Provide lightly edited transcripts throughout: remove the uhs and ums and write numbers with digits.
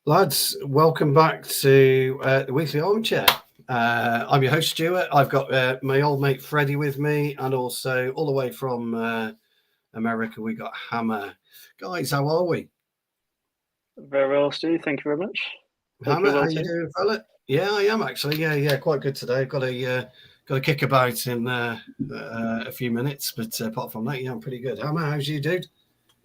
Lads, welcome back to the Weekly Armchair. I'm your host, Stuart. I've got my old mate Freddie with me, and also all the way from America, we got Hammer. Guys, how are we? Very well, Stu. Thank you very much. Hope Hammer, you're how well you too. doing, fella? Yeah, I am actually. Yeah, quite good today. Got a kick about in a few minutes, but apart from that, yeah, I'm pretty good. Hammer, how's you, dude?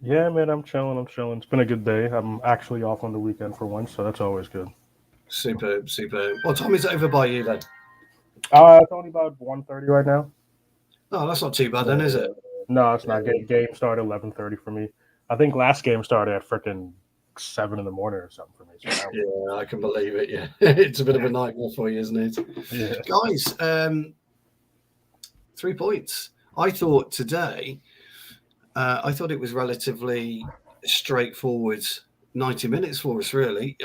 Yeah, man, I'm chilling. It's been a good day. I'm actually off on the weekend for once, so that's always good. Superb. What time is it over by you then? It's only about 1:30 right now. Oh, that's not too bad then, is Uh, it? no, it's not. Game started 11:30 for me. I think last game started at freaking 7 in the morning or something for me. So that was, Yeah, I can believe it. Yeah, it's a bit of a nightmare for you, isn't it? yeah. Guys, 3 points. I thought today, I thought it was relatively straightforward 90 minutes for us, really.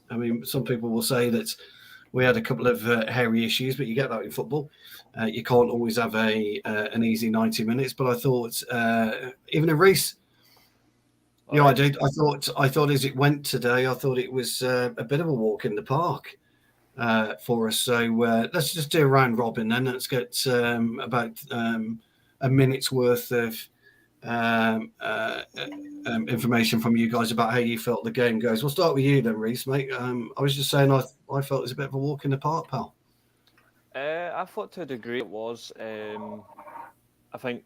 I mean, some people will say that we had a couple of hairy issues, but you get that in football. You can't always have an easy 90 minutes. But I thought, even in Reese, yeah, I did. I thought as it went today, I thought it was a bit of a walk in the park for us. So let's just do a round robin then. Let's get about a minute's worth of um, uh, information from you guys about how you felt the game goes. We'll start with you then, Reese, mate. I was just saying I felt it was a bit of a walk in the park, pal. I thought to a degree it was. I think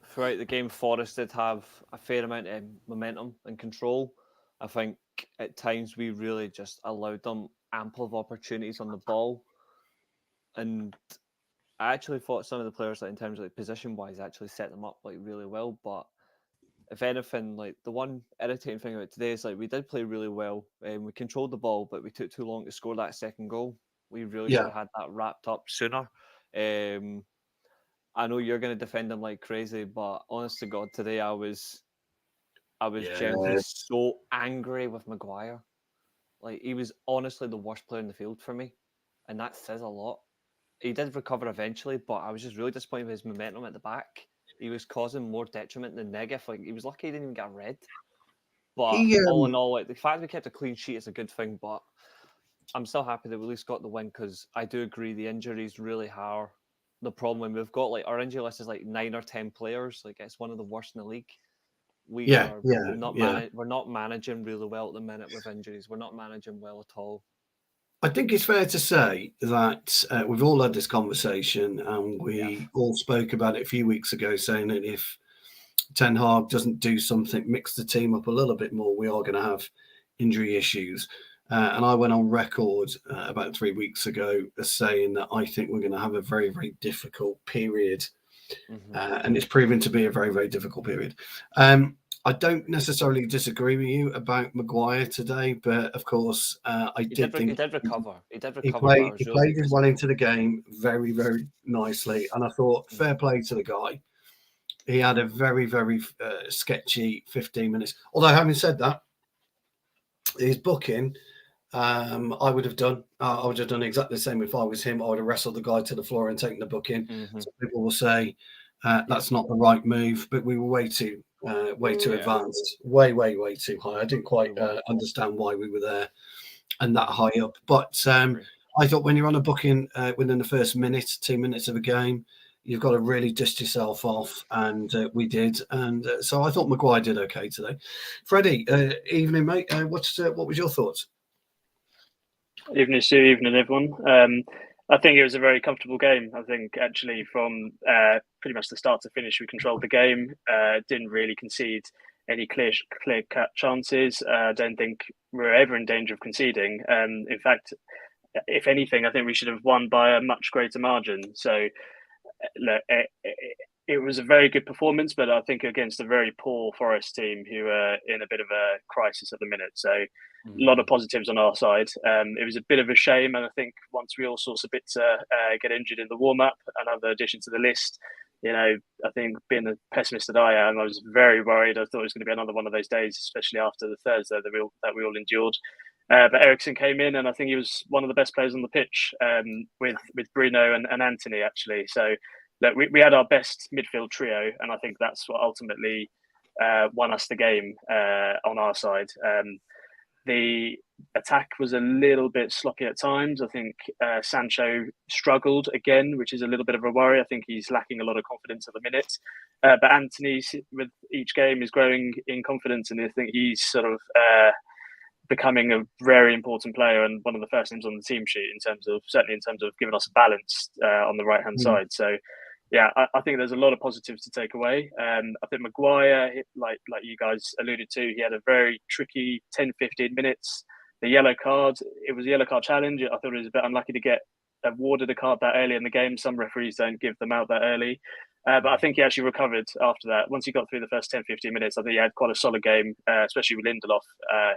throughout the game, Forest did have a fair amount of momentum and control. I think at times we really just allowed them ample of opportunities on the ball, and I actually thought some of the players, like in terms of like position wise, actually set them up like really well. But if anything, like the one irritating thing about today is like we did play really well and we controlled the ball, but we took too long to score that second goal. We really should Yeah, have had that wrapped up sooner. Um, I know you're going to defend him like crazy, but honest to God, today I was yeah, genuinely so angry with Maguire. Like he was honestly the worst player in the field for me, and that says a lot. He did recover eventually, but I was just really disappointed with his momentum at the back. He was causing more detriment than negative. Like he was lucky he didn't even get a red. But he all in all, like the fact we kept a clean sheet is a good thing. But I'm still happy that we at least got the win because I do agree the injuries really are the problem. We've got like our injury list is like 9 or 10 players. Like it's one of the worst in the league. We yeah, are yeah, not yeah. we're not managing really well at the minute with injuries. We're not managing well at all. I think it's fair to say that we've all had this conversation, and We have. we all spoke about it a few weeks ago, saying that if Ten Hag doesn't do something, mix the team up a little bit more, we are going to have injury issues. And I went on record about 3 weeks ago as saying that I think we're going to have a very, very difficult period. Hmm. And it's proven to be a very, very difficult period. Um, I don't necessarily disagree with you about Maguire today, but of course, I He did did. He think did recover. He did he recover, but I played he was really played his well into disappointed. the game very, very nicely. And I thought fair Hmm. play to the guy. He had a very, very sketchy 15 minutes. Although, having said that, his booking, I would have done. I would have done exactly the same if I was him. I would have wrestled the guy to the floor and taken the booking. Hmm. Some people will say Yeah. that's not the right move, but we were way too Yeah. advanced, way too high. I didn't We quite were. understand why we were there and that high up. But Agree. I thought when you're on a booking within the first minute, 2 minutes of a game, you've got to really dust yourself off, and we did. And so I thought Maguire did okay today. Freddie, evening, mate. What was your thoughts? Evening, Stu. Evening, everyone. I think it was a very comfortable game. I think actually from pretty much the start to finish, we controlled the game. Didn't really concede any clear cut chances. I don't think we were ever in danger of conceding. In fact, if anything, I think we should have won by a much greater margin. So look, it was a very good performance, but I think against a very poor Forest team who are in a bit of a crisis at the minute. So a lot Hmm. of positives on our side. It was a bit of a shame, and I think once we all saw Sabitzer get injured in the warm up, another addition to the list. You know, I think being the pessimist that I am, I was very worried. I thought it was going to be another one of those days, especially after the Thursday that we all endured. But Ericsson came in, and I think he was one of the best players on the pitch with Bruno and Anthony actually. So look, we had our best midfield trio, and I think that's what ultimately won us the game on our side. The attack was a little bit sloppy at times. I think Sancho struggled again, which is a little bit of a worry. I think he's lacking a lot of confidence at the minute. But Anthony, with each game, is growing in confidence, and I think he's sort of becoming a very important player and one of the first names on the team sheet certainly in terms of giving us a balance on the right hand side. So yeah, I think there's a lot of positives to take away. I think Maguire, like you guys alluded to, he had a very tricky 10-15 minutes. The yellow card, it was a yellow card challenge. I thought it was a bit unlucky to get awarded a card that early in the game. Some referees don't give them out that early. But I think he actually recovered after that. Once he got through the first 10-15 minutes, I think he had quite a solid game, especially with Lindelof,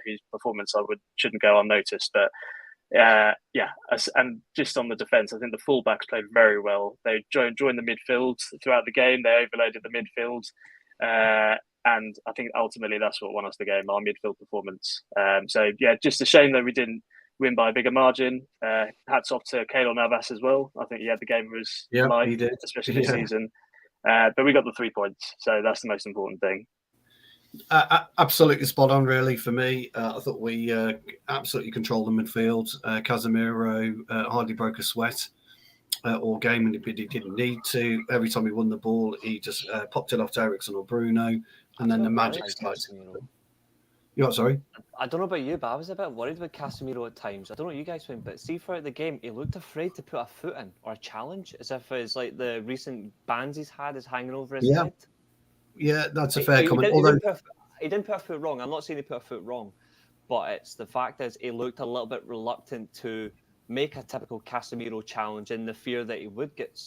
whose performance shouldn't go unnoticed. But and just on the defence, I think the fullbacks played very well. They joined the midfield throughout the game. They overloaded the midfield. And I think ultimately that's what won us the game, our midfield performance. So, yeah, just a shame that we didn't win by a bigger margin. Hats off to Keylor Navas as well. I think he had the game of his life, he did, especially this season. But we got the 3 points, so that's the most important thing. Absolutely spot on, really, for me. I thought we absolutely controlled the midfield. Casemiro hardly broke a sweat all game, and he didn't need to. Every time he won the ball, he just popped it off to Eriksen or Bruno, and then the magic started. You what, sorry? I don't know about you, but I was a bit worried about Casemiro at times. I don't know what you guys think, but see throughout the game, he looked afraid to put a foot in or a challenge, as if it's like the recent bans he's had is hanging over his head. Yeah, that's a fair comment. He didn't put a foot wrong. I'm not saying he put a foot wrong, but it's the fact is he looked a little bit reluctant to make a typical Casemiro challenge in the fear that he would get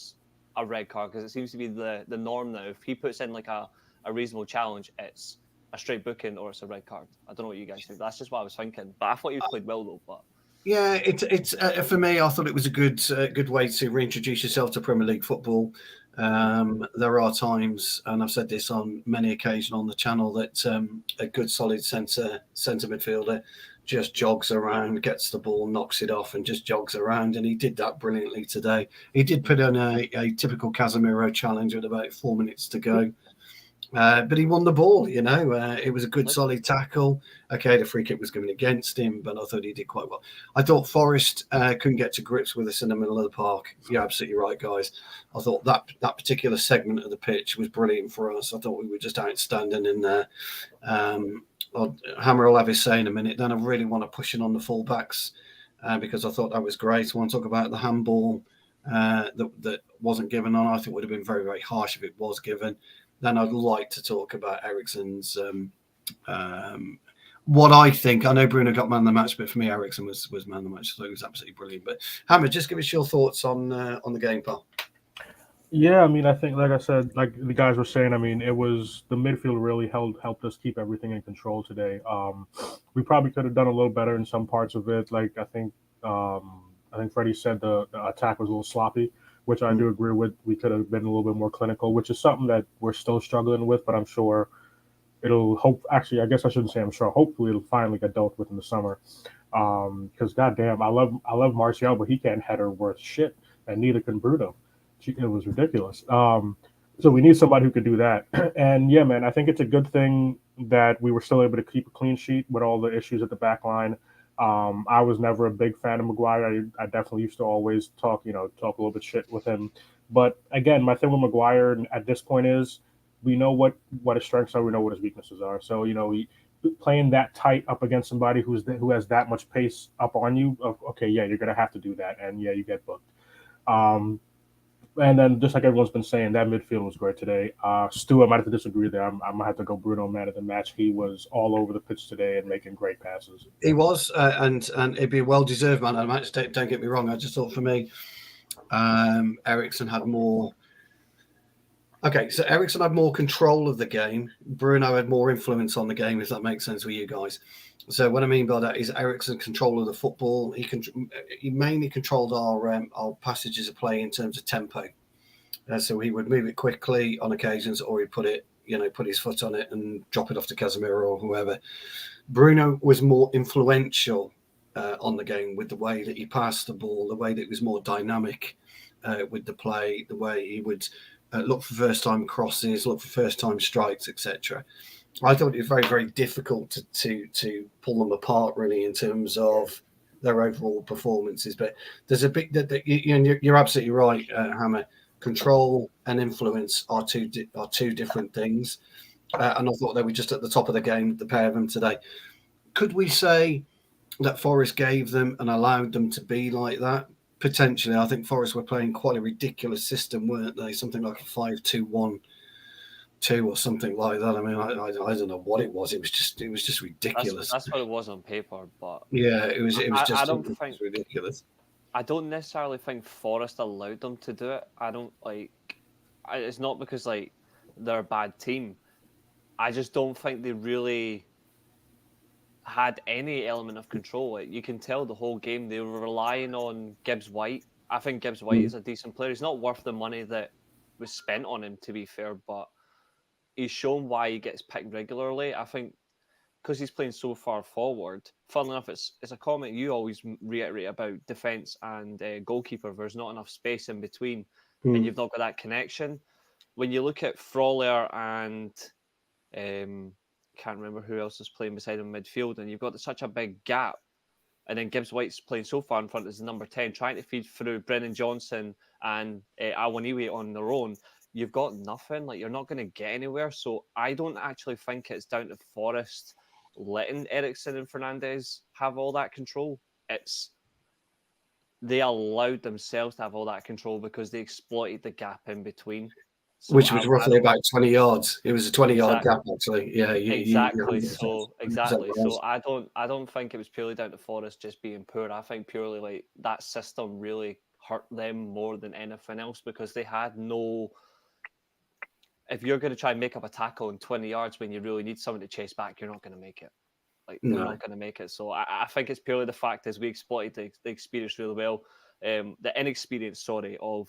a red card, because it seems to be the norm now. If he puts in like a reasonable challenge, it's a straight booking or it's a red card. I don't know what you guys think. That's just what I was thinking. But I thought you played well though. But yeah, it's for me, I thought it was a good way to reintroduce yourself to Premier League football. There are times, and I've said this on many occasions on the channel, that a good solid centre midfielder just jogs around, gets the ball, knocks it off, and just jogs around. And he did that brilliantly today. He did put in a typical Casemiro challenge with about 4 minutes to go. But he won the ball, it was a good solid tackle. Okay, the free kick was given against him, but I thought he did quite well. I thought Forest couldn't get to grips with us in the middle of the park. You're absolutely right, guys. I thought that particular segment of the pitch was brilliant for us. I thought we were just outstanding in there. Hammer will have his say in a minute. Then I really want to push in on the fullbacks because I thought that was great. I want to talk about the handball that wasn't given on. I think it would have been very, very harsh if it was given. Then I'd like to talk about Eriksen's what I think. I know Bruno got man of the match, but for me, Eriksen was man of the match, so it was absolutely brilliant. But Hammer, just give us your thoughts on the game, pal. Yeah, I mean, I think, like I said, like the guys were saying, I mean, it was the midfield really helped us keep everything in control today. We probably could have done a little better in some parts of it. Like I think Freddie said the attack was a little sloppy, which I do agree with. We could have been a little bit more clinical, which is something that we're still struggling with, but I'm sure actually, I guess I shouldn't say I'm sure. Hopefully it'll finally get dealt with in the summer. Because goddamn, I love Martial, but he can't header worth shit, and neither can Bruno. It was ridiculous. So we need somebody who could do that. And yeah, man, I think it's a good thing that we were still able to keep a clean sheet with all the issues at the back line. I was never a big fan of Maguire. I definitely used to always talk a little bit shit with him. But again, my thing with Maguire at this point is we know what his strengths are. We know what his weaknesses are. So, he playing that tight up against somebody who has that much pace up on you. Okay, yeah, you're going to have to do that. And yeah, you get booked. And then just like everyone's been saying, that midfield was great today. Stu, I might have to disagree there. I'm going to have to go Bruno man of the match. He was all over the pitch today and making great passes. He was, and it'd be a well-deserved man of the match. Don't get me wrong. I just thought for me, Eriksen had more... Okay, so Eriksen had more control of the game. Bruno had more influence on the game, if that makes sense with you guys. So what I mean by that is Eriksen control of the football. He mainly controlled our passages of play in terms of tempo. So he would move it quickly on occasions, or he'd put his foot on it and drop it off to Casemiro or whoever. Bruno was more influential on the game with the way that he passed the ball, the way that he was more dynamic with the play, the way he would look for first-time crosses, look for first-time strikes, etc. I thought it was very, very difficult to pull them apart, really, in terms of their overall performances. But there's a big that you're absolutely right, Hammer. Control and influence are two different things, and I thought they were just at the top of the game, the pair of them today. Could we say that Forest gave them and allowed them to be like that? Potentially, I think Forest were playing quite a ridiculous system, weren't they? Something like a 5-2-1-2 or something like that. I mean, I don't know what it was. It was just ridiculous. That's what it was on paper, but yeah, it was just I don't think ridiculous. I don't necessarily think Forest allowed them to do it. I don't it's not because like they're a bad team. I just don't think they really had any element of control. Like, you can tell the whole game they were relying on Gibbs White. I think Gibbs White is a decent player. He's not worth the money that was spent on him, to be fair, but he's shown why he gets picked regularly. I think because he's playing so far forward. Funnily enough, it's a comment you always reiterate about defence and goalkeeper. There's not enough space in between, and you've not got that connection. When you look at Frolier and can't remember who else is playing beside him in midfield, and you've got such a big gap. And then Gibbs White's playing so far in front as the number 10, trying to feed through Brennan Johnson and Awoniyi on their own. You've got nothing. Like, you're not going to get anywhere. So I don't actually think it's down to Forest letting Eriksen and Fernandes have all that control. It's they allowed themselves to have all that control because they exploited the gap in between. So which was roughly about 20 yards. It was a 20-yard gap, actually. Yeah, exactly. So I don't think it was purely down to Forest just being poor. I think purely like that system really hurt them more than anything else because they had no. If you're going to try and make up a tackle in 20 yards when you really need someone to chase back, you're not going to make it. Like, you're not going to make it. So I think it's purely the fact is we exploited the experience really well. The inexperience, of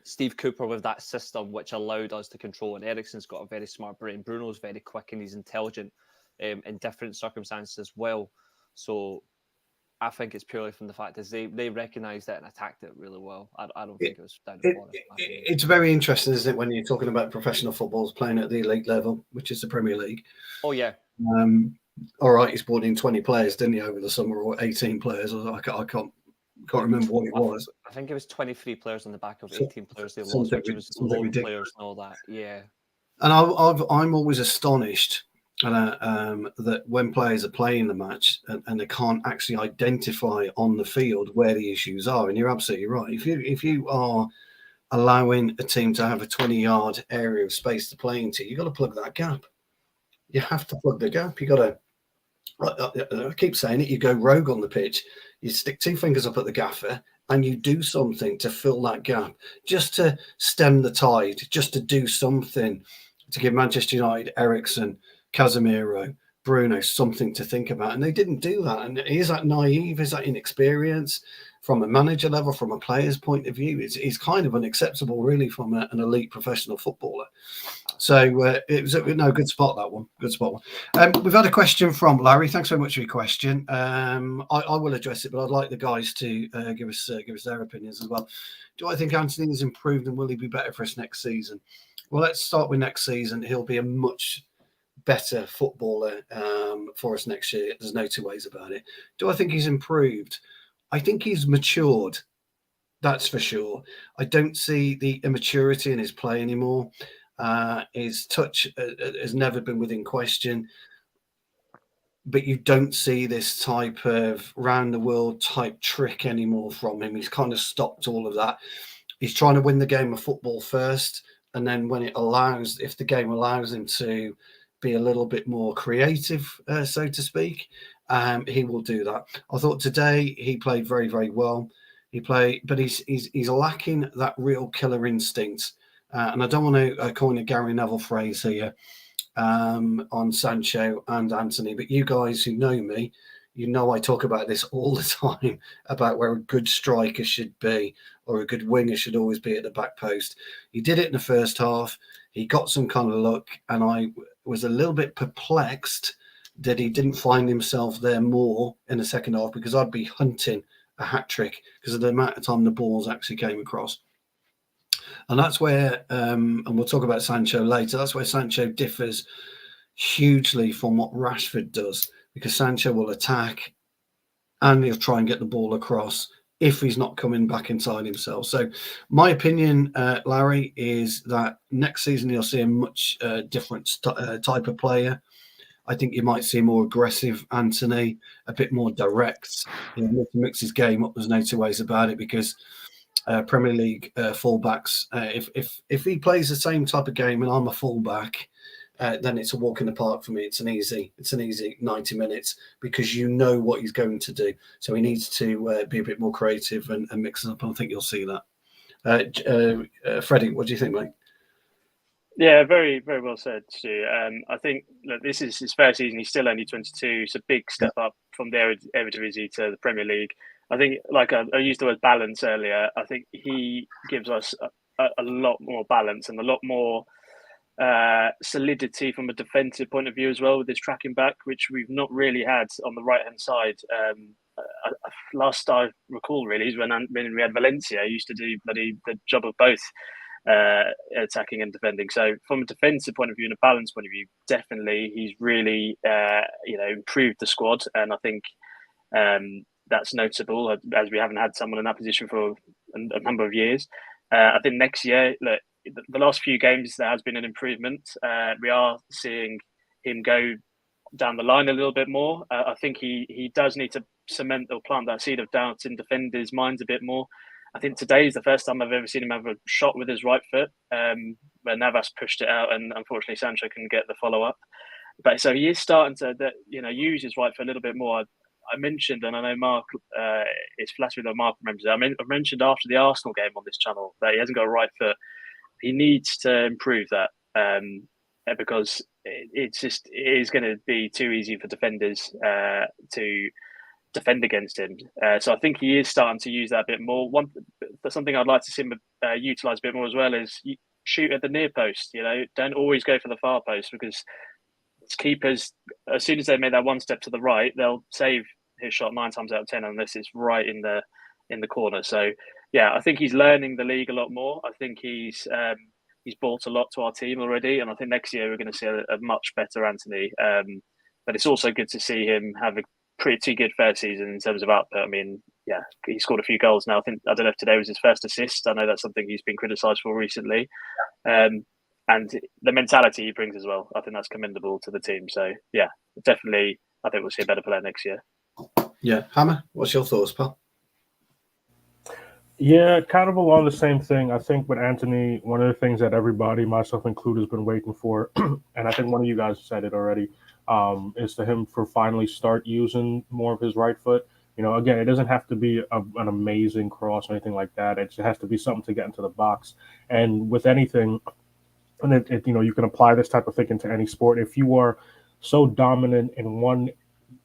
Steve Cooper with that system, which allowed us to control. And Eriksen's got a very smart brain. Bruno's very quick and he's intelligent in different circumstances as well. So I think it's purely from the fact is they recognised it and attacked it really well. I don't think it was down to Forest. It's very interesting, isn't it, when you're talking about professional footballs playing at the elite level, which is the Premier League. Oh, yeah. All right, he's brought in 20 players, didn't he, over the summer, or 18 players? I can't remember what it was. I think it was 23 players on the back of 18 players they lost, which was loan players and all that. Yeah. And I'm always astonished that when players are playing the match and they can't actually identify on the field where the issues are. And you're absolutely right. If you are allowing a team to have a 20-yard area of space to play into, you've got to plug that gap. You have to plug the gap. You got to. I keep saying it. You go rogue on the pitch. You stick two fingers up at the gaffer and you do something to fill that gap, just to stem the tide, just to do something to give Manchester United, Eriksen, Casemiro, Bruno something to think about. And they didn't do that. And is that naive? Is that inexperience? From a manager level, from a player's point of view, it's kind of unacceptable, really, from an elite professional footballer. So it was good spot, that one. Good spot one. We've had a question from Larry. Thanks very much for your question. I will address it, but I'd like the guys to give us their opinions as well. Do I think Anthony has improved and will he be better for us next season? Well, let's start with next season. He'll be a much better footballer for us next year. There's no two ways about it. Do I think he's improved? I think he's matured. That's for sure. I don't see the immaturity in his play anymore. His touch has never been within question. But you don't see this type of round the world type trick anymore from him. He's kind of stopped all of that. He's trying to win the game of football first. And then if the game allows him to be a little bit more creative, so to speak, he will do that. I thought today he played very, very well. But he's lacking that real killer instinct. And I don't want to coin a Gary Neville phrase here on Sancho and Anthony, but you guys who know me, you know I talk about this all the time about where a good striker should be or a good winger should always be at the back post. He did it in the first half. He got some kind of luck, and I was a little bit perplexed that he didn't find himself there more in the second half, because I'd be hunting a hat-trick because of the amount of time the balls actually came across. And that's where, and we'll talk about Sancho later, that's where Sancho differs hugely from what Rashford does, because Sancho will attack and he'll try and get the ball across if he's not coming back inside himself. So my opinion, Larry, is that next season you'll see a much different type of player. I think you might see a more aggressive Anthony, a bit more direct. You know, mix his game up. There's no two ways about it, because Premier League fullbacks, if he plays the same type of game and I'm a fullback, then it's a walk in the park for me. It's an easy 90 minutes, because you know what he's going to do. So he needs to be a bit more creative and mix it up. And I think you'll see that. Freddie, what do you think, mate? Yeah, very, very well said, Stu. I think that this is his first season. He's still only 22. It's a big step up from the Eredivisie to the Premier League. I think, like I used the word balance earlier, I think he gives us a lot more balance and a lot more solidity from a defensive point of view as well, with his tracking back, which we've not really had on the right-hand side. Last I recall, really, is when we had Valencia. He used to do the job of both attacking and defending. So from a defensive point of view and a balance point of view, definitely he's really improved the squad, and I think that's notable, as we haven't had someone in that position for a number of years. I think next year, look, the last few games there has been an improvement. We are seeing him go down the line a little bit more. I think he does need to cement or plant that seed of doubt in defenders' minds a bit more. I think today is the first time I've ever seen him have a shot with his right foot, where Navas pushed it out, and unfortunately Sancho can get the follow up. But so he is starting to use his right foot a little bit more. I mentioned, and I know Mark is flattered that Mark remembers it. I mentioned after the Arsenal game on this channel that he hasn't got a right foot. He needs to improve that, because it is going to be too easy for defenders to defend against him. So I think he is starting to use that a bit more. Something I'd like to see him utilise a bit more as well is shoot at the near post. Don't always go for the far post, because keepers, as soon as they make that one step to the right, they'll save his shot 9 times out of 10 unless it's right in the corner. So yeah, I think he's learning the league a lot more. I think he's brought a lot to our team already, and I think next year we're going to see a much better Anthony. But it's also good to see him have a pretty good first season in terms of output. I mean, yeah, he scored a few goals now. I don't know if today was his first assist. I know that's something he's been criticised for recently. And the mentality he brings as well, I think that's commendable to the team. So yeah, definitely, I think we'll see a better player next year. Yeah, Hammer, what's your thoughts, pal? Yeah, kind of along the same thing. I think with Anthony, one of the things that everybody, myself included, has been waiting for, and I think one of you guys said it already, is to him for finally start using more of his right foot. Again, it doesn't have to be an amazing cross or anything like that. It just has to be something to get into the box. And with anything, and you can apply this type of thinking to any sport. If you are so dominant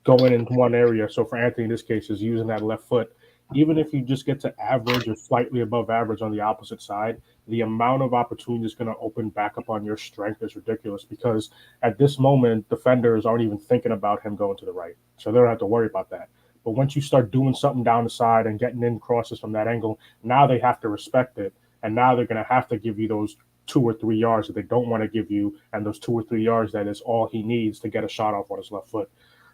going in one area, so for Anthony in this case is using that left foot, even if you just get to average or slightly above average on the opposite side, the amount of opportunity is going to open back up on your strength is ridiculous, because at this moment, defenders aren't even thinking about him going to the right. So they don't have to worry about that. But once you start doing something down the side and getting in crosses from that angle, now they have to respect it. And now they're going to have to give you those 2 or 3 yards that they don't want to give you. And those 2 or 3 yards, that is all he needs to get a shot off on his left foot.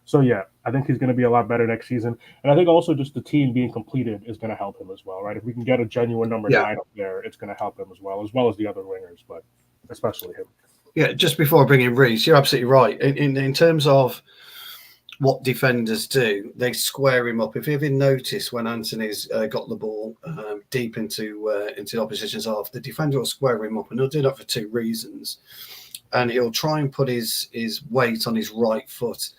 So, yeah, I think he's going to be a lot better next season. And I think also just the team being completed is going to help him as well, right? If we can get a genuine number 9 up there, it's going to help him as well as the other wingers, but especially him. Yeah, just before I bring in Reece, you're absolutely right. In terms of what defenders do, they square him up. If you've even noticed, when Anthony's got the ball deep into the opposition's half, the defender will square him up, and he'll do that for 2 reasons. And he'll try and put his weight on his right foot.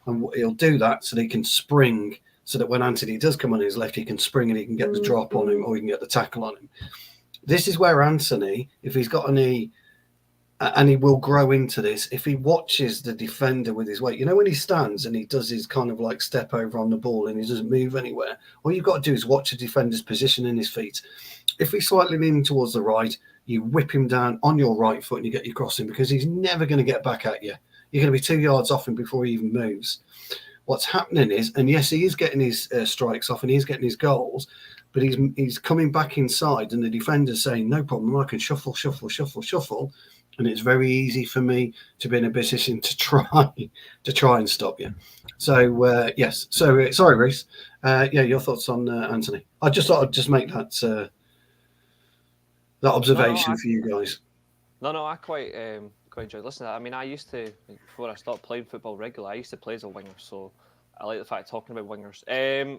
And he'll do that so that he can spring, so that when Anthony does come on his left, he can spring and he can get the drop on him, or he can get the tackle on him. This is where Anthony, if he's got any, and he will grow into this, if he watches the defender with his weight, when he stands and he does his kind of like step over on the ball and he doesn't move anywhere, all you've got to do is watch the defender's position in his feet. If he's slightly leaning towards the right, you whip him down on your right foot and you get your crossing, because he's never going to get back at you. You're going to be 2 yards off him before he even moves. What's happening is, and yes, he is getting his strikes off and he's getting his goals, but he's coming back inside, and the defender's saying, no problem, I can shuffle. and it's very easy for me to be in a position to try and stop you. So yes. So sorry, Reece. Yeah, your thoughts on Anthony? I just thought I'd just make that observation for you guys. No, I quite enjoyed listening to that. I mean, I used to, before I stopped playing football regularly, I used to play as a winger, so I like the fact of talking about wingers.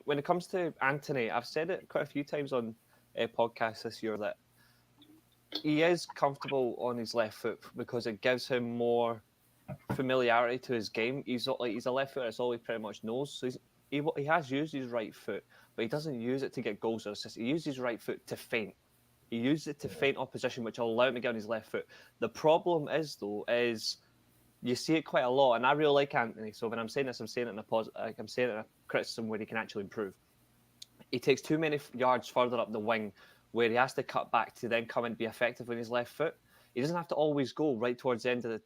When it comes to Anthony, I've said it quite a few times on podcasts this year that he is comfortable on his left foot because it gives him more familiarity to his game. He's a left footer. That's all he pretty much knows. So he has used his right foot, but he doesn't use it to get goals or assists. He uses his right foot to feint. He uses it to feint opposition, which will allow him to get on his left foot. The problem is you see it quite a lot, and I really like Anthony. So when I'm saying this, I'm saying it in a criticism where he can actually improve. He takes too many yards further up the wing, where he has to cut back to then come and be effective with his left foot. He doesn't have to always go right towards the end of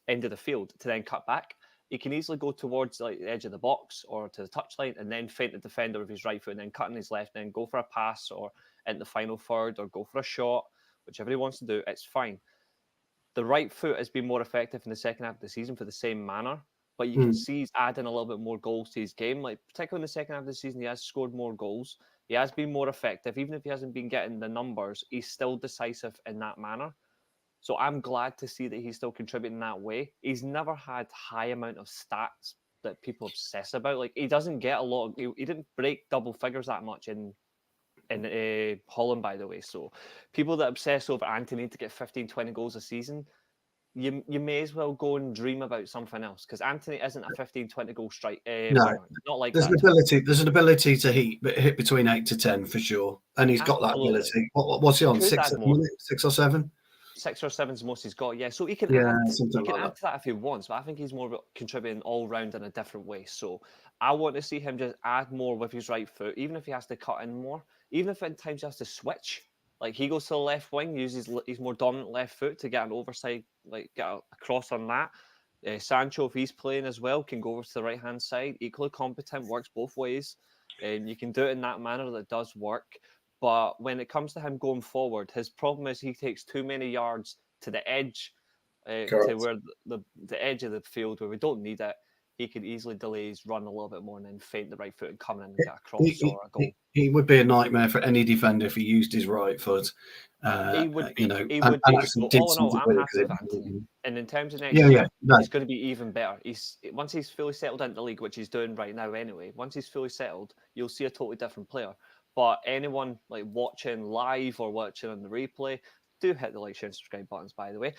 the field to then cut back. He can easily go towards the edge of the box or to the touchline and then feint the defender with his right foot and then cut on his left and then go for a pass or into the final third or go for a shot, whichever he wants to do, it's fine. The right foot has been more effective in the second half of the season for the same manner, but you can see he's adding a little bit more goals to his game. Like particularly in the second half of the season, he has scored more goals. He has been more effective. Even if he hasn't been getting the numbers, he's still decisive in that manner. So I'm glad to see that he's still contributing that way. He's never had high amount of stats that people obsess about. Like he doesn't get a lot. He didn't break double figures that much in Holland, by the way. So people that obsess over Anthony to get 15, 20 goals a season, you may as well go and dream about something else because Anthony isn't a 15, 20 goal strike. No, Winger. Not like there's that. There's an ability to hit between 8 to 10 for sure, and he's got that ability. What's he on? 6 or 7? 6 or 7's most he's got, yeah. So he can add to that if he wants, but I think he's more about contributing all round in a different way. So I want to see him just add more with his right foot, even if he has to cut in more, even if at times he has to switch. Like he goes to the left wing, uses his more dominant left foot to get an overside, like get a cross on that. Sancho, if he's playing as well, can go over to the right hand side. Equally competent, works both ways. You can do it in that manner that does work. But when it comes to him going forward, his problem is he takes too many yards to the edge, to where the edge of the field where we don't need it. He could easily delay his run a little bit more and then feint the right foot and come in and get a cross or a goal. He would be a nightmare for any defender if he used his right foot. He would be. So all in all, I'm happy with Anthony. And in terms of next year, he's going to be even better. Once he's fully settled into the league, which he's doing right now anyway, once he's fully settled, you'll see a totally different player. But anyone like watching live or watching on the replay, do hit the like, share, and subscribe buttons, by the way.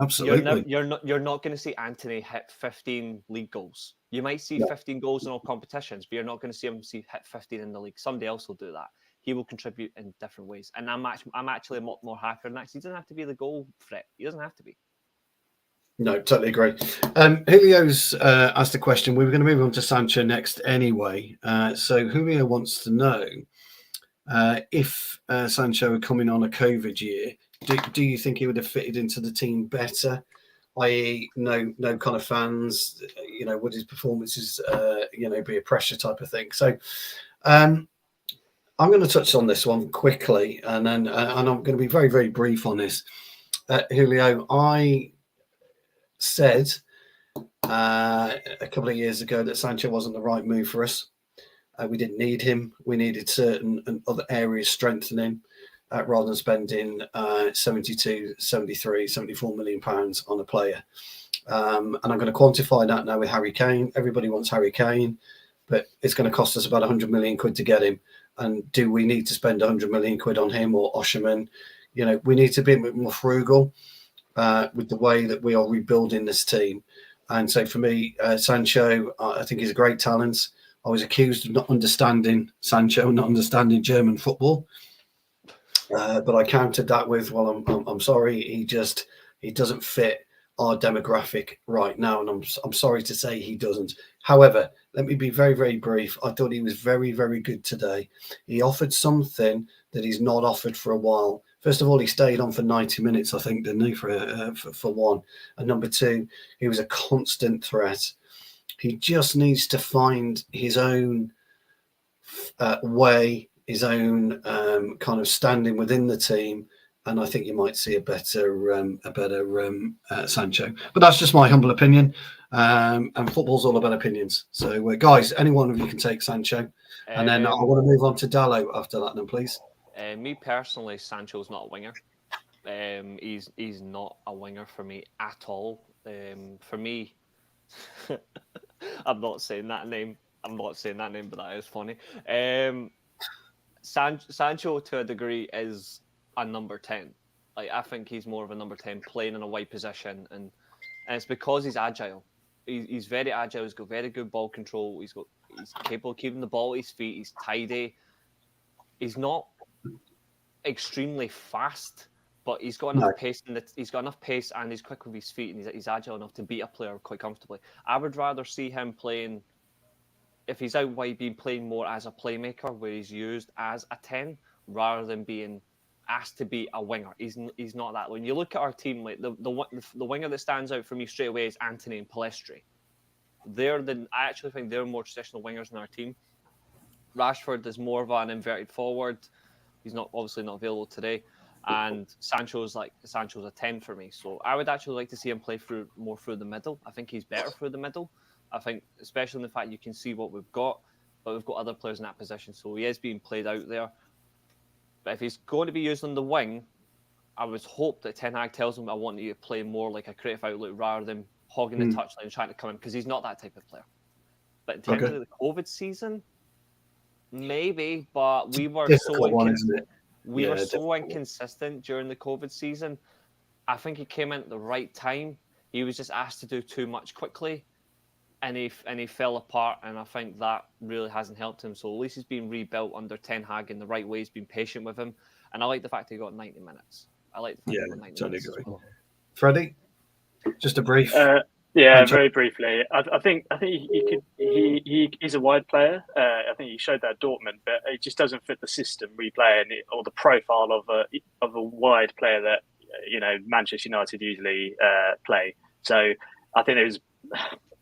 Absolutely. You're not going to see Anthony hit 15 league goals. You might see 15 goals in all competitions, but you're not going to see him hit 15 in the league. Somebody else will do that. He will contribute in different ways. And I'm actually a lot more happier than that. He doesn't have to be the goal threat. He doesn't have to be. No, totally agree. Julio's asked a question. We were going to move on to Sancho next anyway. So Julio wants to know if Sancho had come in on a COVID year, do you think he would have fitted into the team better? I.e., no kind of fans. Would his performances, be a pressure type of thing? So, I'm going to touch on this one quickly, and then and I'm going to be very, very brief on this. Julio, I said a couple of years ago that Sancho wasn't the right move for us. We didn't need him. We needed certain other areas strengthening. Rather than spending 72, 73, 74 million pounds on a player. And I'm going to quantify that now with Harry Kane. Everybody wants Harry Kane, but it's going to cost us about 100 million quid to get him. And do we need to spend 100 million quid on him or Osherman? We need to be a bit more frugal with the way that we are rebuilding this team. And so for me, Sancho, I think he's a great talent. I was accused of not understanding Sancho, not understanding German football. But I countered that with, well, I'm sorry, he doesn't fit our demographic right now, and I'm sorry to say he doesn't. However, let me be very, very brief. I thought he was very, very good today. He offered something that he's not offered for a while. First of all, he stayed on for 90 minutes, I think, didn't he, for one. And number two, he was a constant threat. He just needs to find his own way, his own kind of standing within the team And I think you might see a better Sancho. But that's just my humble opinion. And football's all about opinions. So, guys, any one of you can take Sancho. And then I want to move on to Dallo after that, then, please. Me personally, Sancho's not a winger. He's not a winger for me at all. For me, I'm not saying that name. But that is funny. Sancho, to a degree, is a number 10. Like, I think he's more of a number 10 playing in a wide position, and it's because he's agile. He's very agile. He's got very good ball control. He's capable of keeping the ball at his feet. He's tidy. He's not extremely fast, but he's got enough pace. He's got enough pace, and he's quick with his feet, and he's agile enough to beat a player quite comfortably. I would rather see him playing, if he's out wide, being playing more as a playmaker, where he's used as a 10, rather than being asked to be a winger. He's not that. When you look at our team, like the winger that stands out for me straight away is Antony and Pellistri. I actually think they're more traditional wingers in our team. Rashford is more of an inverted forward. He's obviously not available today, and Sancho's a 10 for me. So I would actually like to see him play more through the middle. I think he's better through the middle. I think, especially in the fact you can see what we've got, but we've got other players in that position, so he is being played out there. But if he's going to be used on the wing, I would hope that Ten Hag tells him, I want you to play more like a creative outlet rather than hogging the touchline and trying to come in, because he's not that type of player. But in terms of the COVID season, maybe, but we were so inconsistent during the COVID season. I think he came in at the right time. He was just asked to do too much quickly, and he fell apart, and I think that really hasn't helped him. So at least he's been rebuilt under Ten Hag in the right way. He's been patient with him, and I like the fact he got 90 minutes. I like the fact he got 90 minutes. Agree. Freddie, just a brief. Very briefly. I think he's a wide player. I think he showed that at Dortmund, but it just doesn't fit the system we play in, or the profile of a wide player that Manchester United usually play. So I think it was,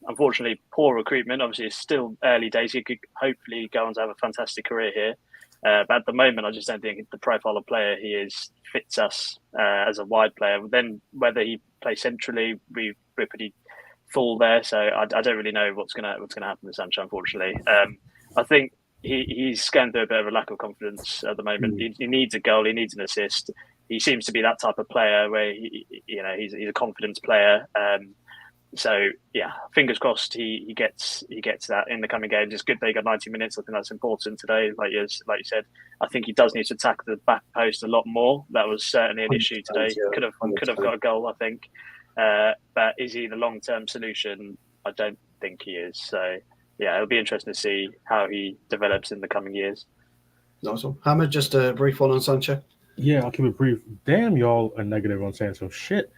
unfortunately, poor recruitment. Obviously, it's still early days. He could hopefully go on to have a fantastic career here. But at the moment, I just don't think the profile of player he is fits us as a wide player. Then whether he plays centrally, we're pretty full there. So I don't really know what's gonna happen with Sancho, unfortunately. I think he's going through a bit of a lack of confidence at the moment. He needs a goal. He needs an assist. He seems to be that type of player where he's a confidence player. So yeah, fingers crossed he gets that in the coming games. It's good they got 90 minutes. I think that's important today. Like you said, I think he does need to attack the back post a lot more. That was certainly an issue today. Could have got a goal, I think. But is he the long-term solution? I don't think he is. So yeah, it'll be interesting to see how he develops in the coming years. Awesome. Hammer, just a brief one on Sancho. Yeah, I'll keep it brief. Damn, y'all are negative on Sancho. Shit.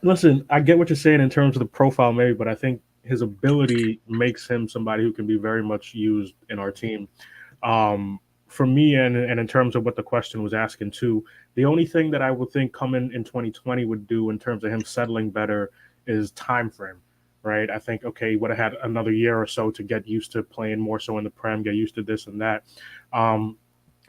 Listen, I get what you're saying in terms of the profile, maybe, but I think his ability makes him somebody who can be very much used in our team. For me, and in terms of what the question was asking too, the only thing that I would think coming in 2020 would do in terms of him settling better is time frame, right? I think, okay, he would have had another year or so to get used to playing more so in the Prem, get used to this and that.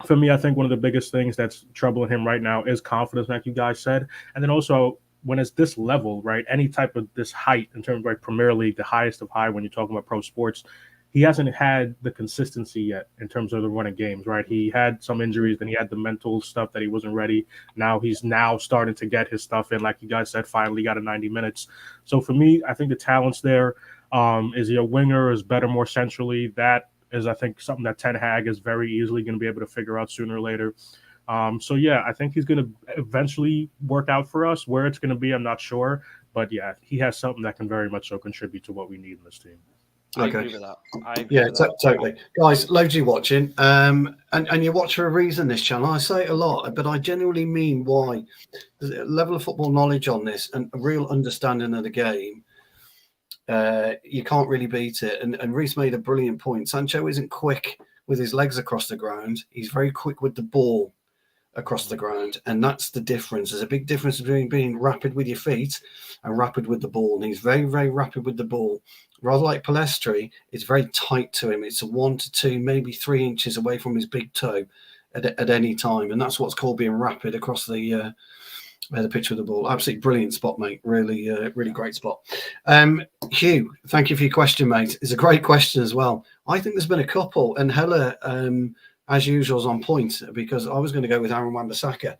For me, I think one of the biggest things that's troubling him right now is confidence, like you guys said. And then also, when it's this level, right, any type of this height in terms of like Premier League, the highest of high when you're talking about pro sports, he hasn't had the consistency yet in terms of the running games, right? He had some injuries, then he had the mental stuff that he wasn't ready. Now he's starting to get his stuff in, like you guys said, finally got a 90 minutes. So for me, I think the talent's there. Is he a winger? Is better more centrally? That is, I think, something that Ten Hag is very easily going to be able to figure out sooner or later. So yeah, I think he's going to eventually work out for us. Where it's going to be, I'm not sure. But yeah, he has something that can very much so contribute to what we need in this team. I agree with that. Totally. Guys, loads of you watching. And you watch for a reason, this channel. I say it a lot, but I genuinely mean why. The level of football knowledge on this and a real understanding of the game, you can't really beat it. And Reece made a brilliant point. Sancho isn't quick with his legs across the ground. He's very quick with the ball across the ground, and that's the difference. There's a big difference between being rapid with your feet and rapid with the ball, and he's very, very rapid with the ball. Rather like Pellistri, it's very tight to him. It's a 1 to 2, maybe 3 inches away from his big toe. at any time, and that's what's called being rapid across the pitch with the ball. Absolutely brilliant spot, mate. Really, really great spot. Hugh, thank you for your question, mate. It's a great question as well. I think there's been a couple, and Hella, as usual, is on point because I was going to go with Aaron Wan-Bissaka.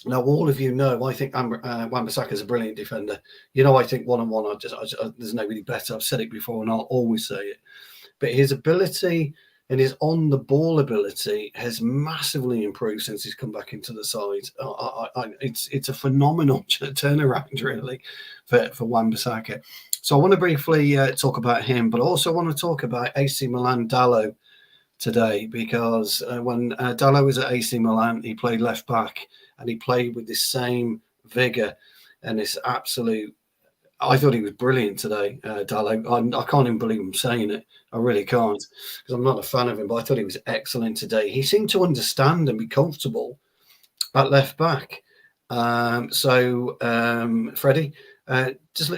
Now, all of you know, I think Wan-Bissaka is a brilliant defender. You know, I think one-on-one, there's nobody better. I've said it before, and I'll always say it. But his ability and his on-the-ball ability has massively improved since he's come back into the side. It's a phenomenal turnaround, really, for Wan-Bissaka. So I want to briefly talk about him, but I also want to talk about AC Milan Dalot today, because when Dalot was at AC Milan, he played left back, and he played with this same vigour and this absolute. I thought he was brilliant today, Dalot. I can't even believe I'm saying it. I really can't, because I'm not a fan of him, but I thought he was excellent today. He seemed to understand and be comfortable at left back. Freddie, just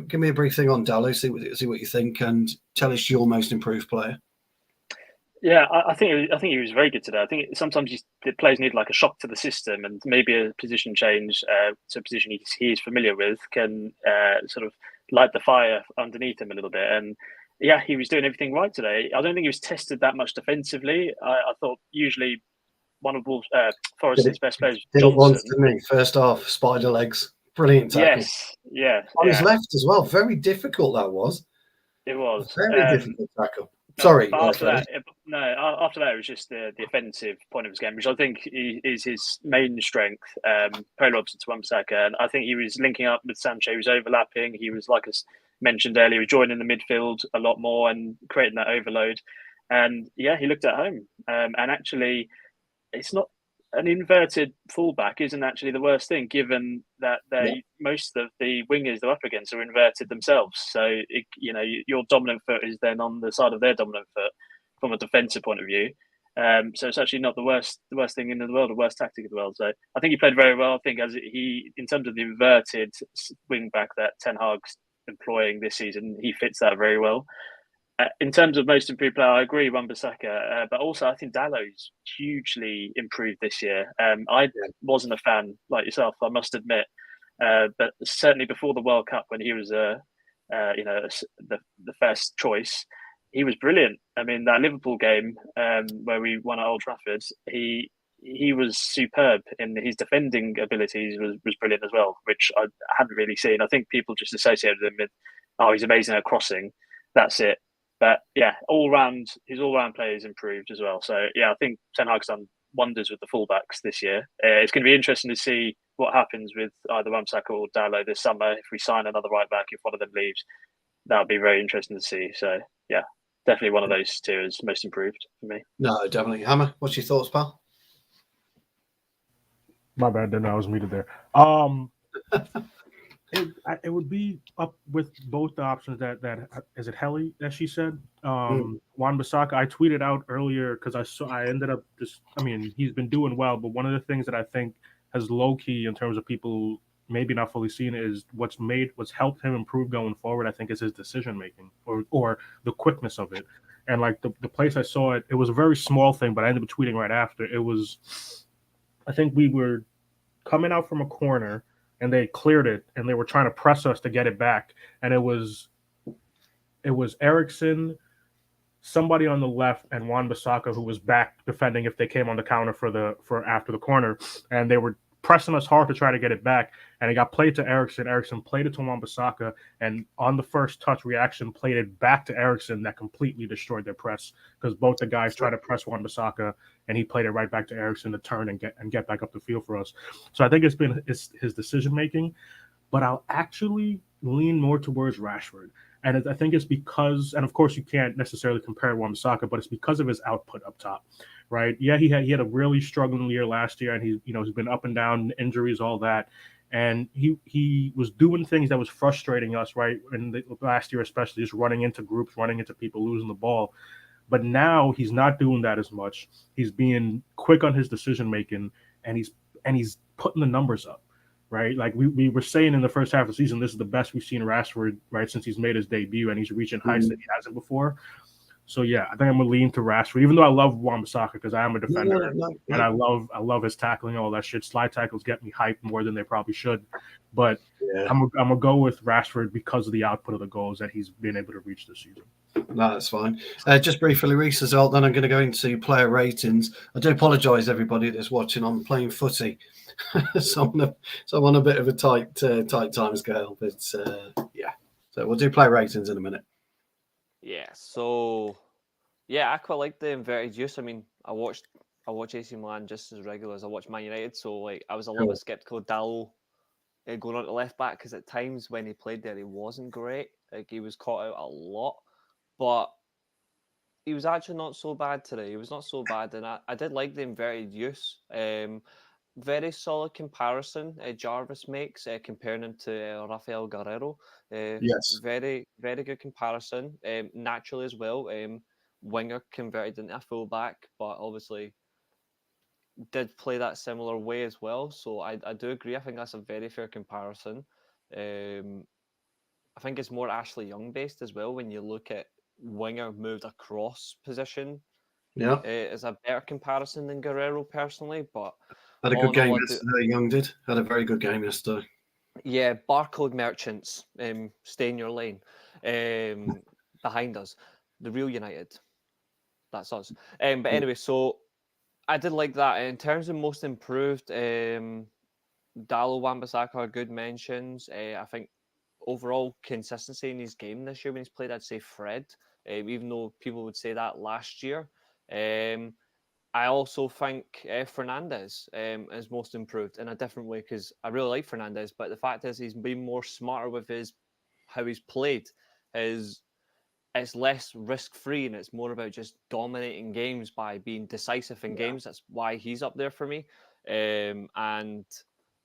give me a brief thing on Dalot, see what you think, and tell us your most improved player. Yeah, I think he was very good today. I think sometimes the players need like a shock to the system, and maybe a position change to a position he is familiar with can sort of light the fire underneath him a little bit. And yeah, he was doing everything right today. I don't think he was tested that much defensively. I thought usually one of Forest's best players, Johnson. Once to me, first half, spider legs, brilliant tackle. Yes, yeah. On his left as well, very difficult that was. It was very difficult tackle. Sorry, after that, it was just the offensive point of his game, which I think is his main strength. Polar opposite to Wan-Bissaka, and I think he was linking up with Sancho. He was overlapping. He was, like I mentioned earlier, he was joining the midfield a lot more and creating that overload. And yeah, he looked at home. And actually, it's not an inverted fullback isn't actually the worst thing, given that most of the wingers they're up against are inverted themselves. So your dominant foot is then on the side of their dominant foot from a defensive point of view. So it's actually not the worst thing in the world, the worst tactic in the world. So I think he played very well. I think in terms of the inverted wing back that Ten Hag's employing this season, he fits that very well. In terms of most improved player, I agree, Wan-Bissaka, but also I think Dalot's hugely improved this year. I wasn't a fan like yourself, I must admit, but certainly before the World Cup, when he was the first choice, he was brilliant. I mean, that Liverpool game where we won at Old Trafford, he was superb, and his defending abilities was brilliant as well, which I hadn't really seen. I think people just associated him with, he's amazing at crossing. That's it. But yeah, his all-round play has improved as well. So yeah, I think Ten Hag's done wonders with the fullbacks this year. It's going to be interesting to see what happens with either Wan-Bissaka or Dalot this summer. If we sign another right back, if one of them leaves, that would be very interesting to see. So yeah, definitely one of those two is most improved for me. No, definitely. Hammer, what's your thoughts, pal? My bad, then I was muted there. It would be up with both the options that is it Helly that she said. Wan-Bissaka, I tweeted out earlier because I ended up he's been doing well, but one of the things that I think has low key in terms of people maybe not fully seen it is what's helped him improve going forward, I think, is his decision making or the quickness of it. And like the place I saw it, it was a very small thing, but I ended up tweeting right after. It was, I think we were coming out from a corner and they cleared it, and they were trying to press us to get it back. And it was Eriksen, somebody on the left, and Wan-Bissaka, who was back defending if they came on the counter for after the corner, and they were pressing us hard to try to get it back. And it got played to Eriksen. Eriksen played it to Wan-Bissaka, and on the first touch reaction, played it back to Eriksen. That completely destroyed their press because both the guys tried to press Wan-Bissaka, and he played it right back to Eriksen to turn and get back up the field for us. So I think it's his decision making, but I'll actually lean more towards Rashford. And I think it's because, and of course you can't necessarily compare Wan-Bissaka, but it's because of his output up top, right? Yeah, he had a really struggling year last year, and he's been up and down, injuries, all that. And he was doing things that was frustrating us, right? In the last year, especially, just running into groups, running into people, losing the ball. But now he's not doing that as much. He's being quick on his decision making, and he's putting the numbers up, right? Like we were saying in the first half of the season, this is the best we've seen Rashford, right, since he's made his debut, and he's reaching heights that he hasn't before. So yeah, I think I'm gonna lean to Rashford, even though I love Wan-Bissaka because I am a defender and I love his tackling, all that shit. Slide tackles get me hyped more than they probably should, but I'm gonna go with Rashford because of the output of the goals that he's been able to reach this season. No, that's fine. Just briefly, Reece, as well, then I'm going to go into player ratings. I do apologise, everybody that's watching. I'm playing footy, so I'm on a bit of a tight time scale. But yeah, so we'll do player ratings in a minute. Yeah, so yeah, I quite like the inverted use. I mean, I watch AC Milan just as regular as I watch Man United, so like I was a little bit skeptical of Dallo going on to left back because at times when he played there, he wasn't great. Like he was caught out a lot, but he was actually not so bad today. He was not so bad, and I did like the inverted use. Very solid comparison Jarvis makes comparing him to Rafael Guerrero. Yes. Very, very good comparison. Naturally as well, winger converted into a fullback, but obviously did play that similar way as well. So I do agree. I think that's a very fair comparison. I think it's more Ashley Young based as well when you look at winger moved across position. Yeah. Is a better comparison than Guerrero personally, but had a good game yesterday. Young did. Had a very good game yesterday. Yeah, barcode merchants, stay in your lane. Behind us, the real United. That's us. But anyway, so I did like that. In terms of most improved, Dallo, Wan-Bissaka are good mentions. I think overall consistency in his game this year when he's played, I'd say Fred, even though people would say that last year. I also think Fernandez is most improved in a different way because I really like Fernandez, but the fact is he's been more smarter with how he's played. It's less risk-free and it's more about just dominating games by being decisive in games. That's why he's up there for me. And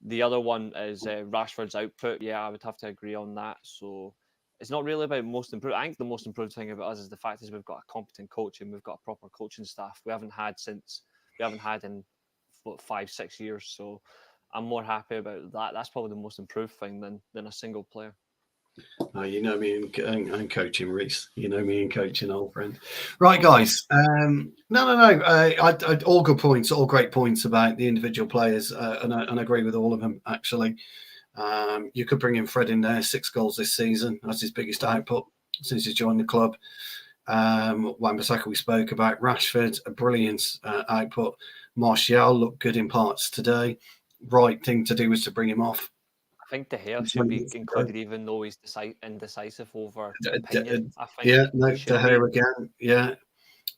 the other one is Rashford's output. Yeah, I would have to agree on that. So it's not really about most improved. I think the most improved thing about us is the fact is we've got a competent coach and we've got a proper coaching staff. We haven't had in 5-6 years. So I'm more happy about that. That's probably the most improved thing than a single player. Oh, you know me and coaching, Reece. You know me and coaching, old friend. Right, guys. No. All good points, all great points about the individual players, and I agree with all of them, actually. You could bring in Fred in there, 6 goals this season. That's his biggest output since he's joined the club. Wan-Bissaka we spoke about. Rashford, a brilliant output. Martial looked good in parts today. Right thing to do was to bring him off. I think De Gea should be included, even though he's indecisive over opinion. I think De Gea again. Yeah,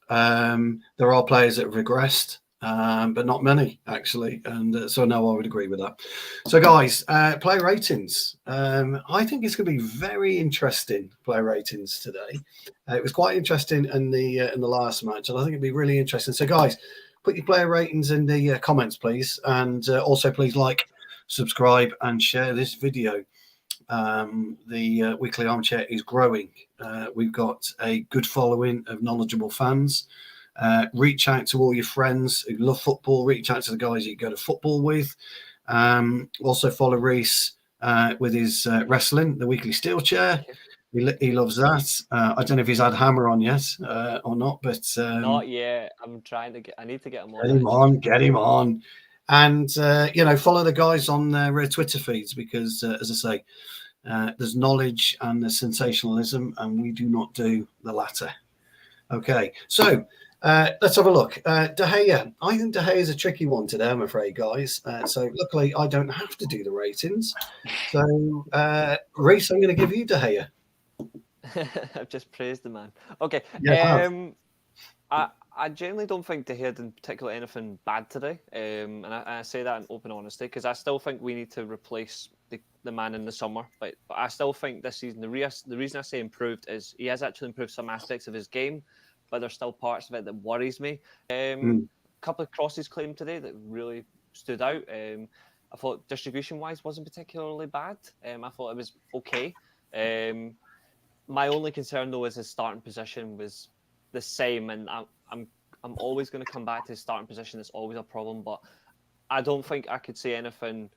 there are players that have regressed, but not many actually, and so no, I would agree with that. So, guys, player ratings. I think it's going to be very interesting player ratings today. It was quite interesting in the last match, and I think it'd be really interesting. So, guys, put your player ratings in the comments, please, and also please like, subscribe, and share this video. The Weekly Armchair is growing. We've got a good following of knowledgeable fans. Reach out to all your friends who love football. Reach out to the guys you go to football with. Also follow Reece with his wrestling, the Weekly Steel Chair. He loves that. I don't know if he's had Hammer on yet or not, but not yet. I need to get him on. Get him on. And, follow the guys on their Twitter feeds because, as I say, there's knowledge and there's sensationalism, and we do not do the latter. Okay, so let's have a look. De Gea. I think De Gea is a tricky one today, I'm afraid, guys. So luckily, I don't have to do the ratings. So, Reece, I'm going to give you De Gea. I've just praised the man. Okay. Yeah, I generally don't think De Gea did particularly anything bad today, and I say that in open honesty because I still think we need to replace the man in the summer. But I still think this season the reason I say improved is he has actually improved some aspects of his game, but there's still parts of it that worries me. A couple of crosses claimed today that really stood out. I thought distribution-wise wasn't particularly bad. I thought it was okay. My only concern though is his starting position was the same, and I'm always going to come back to his starting position. It's always a problem, but I don't think I could say anything